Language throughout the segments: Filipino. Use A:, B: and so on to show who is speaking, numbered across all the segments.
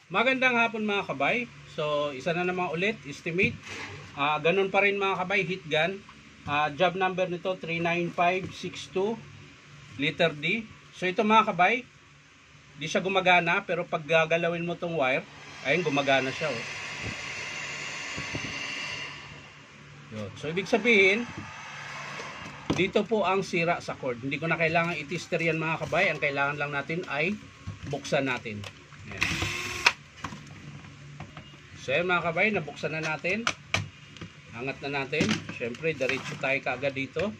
A: Magandang hapon mga kabay. So isa na naman ulit, estimate. Ganun pa rin mga kabay, heat gun. Job number nito 39562 liter D. So ito mga kabay, di siya gumagana pero pag gagalawin mo tong wire, ayun gumagana siya. Oh. Yun. So ibig sabihin, dito po ang sira sa cord. Hindi ko na kailangan i-tester yan mga kabay. Ang kailangan lang natin ay buksan natin. Ayan. So yan mga kabay, nabuksan na natin. Angat na natin. Siyempre, diretso tayo kaagad dito.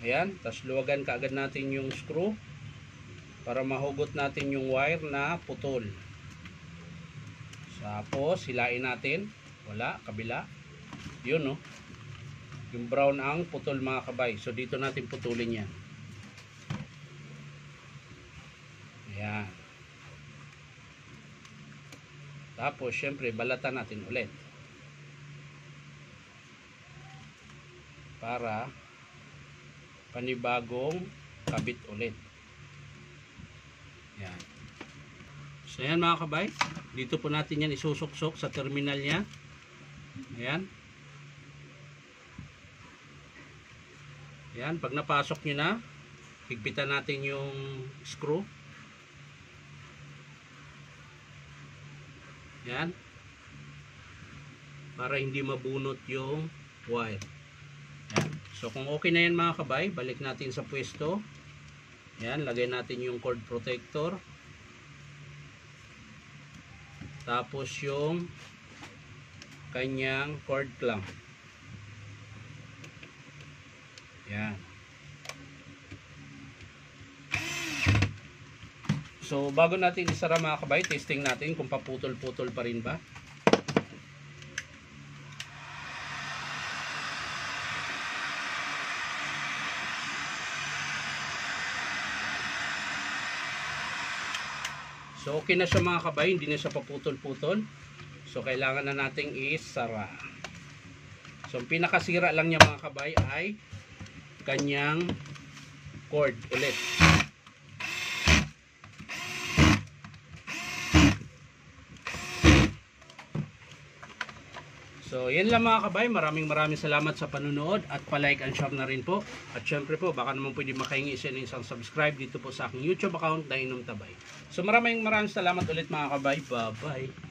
A: Ayan, tapos luwagan kaagad natin yung screw para mahugot natin yung wire na putol. Tapos, hilain natin. Wala, kabila. Yun, no? Yung brown ang putol mga kabay. So, dito natin putulin yan. Ayan. Tapos, syempre, balatan natin ulit. Para panibagong kabit ulit. Yan. So, yan mga kabay. Dito po natin yan isusuksok sa terminal niya. Ayan. Ayan. Pag napasok nyo na, higpitan natin yung screw. Yan. Para hindi mabunot yung wire. Yan. So kung okay na yan mga kabay, balik natin sa pwesto. Yan, lagay natin yung cord protector. Tapos yung kanyang cord clamp. Yan. So, bago natin isara mga kabay, testing natin kung paputol-putol pa rin ba. So, okay na siya mga kabay, hindi na siya paputol-putol. So, kailangan na nating isara. So, ang pinakasira lang niya mga kabay ay kanyang cord ulit. So, yan lang mga kabay. Maraming salamat sa panunood at pa-like and share na rin po. At syempre po, baka naman pwede makahingi isa ng isang subscribe dito po sa aking YouTube account na Inom Tabay. So, maraming salamat ulit mga kabay. Bye-bye.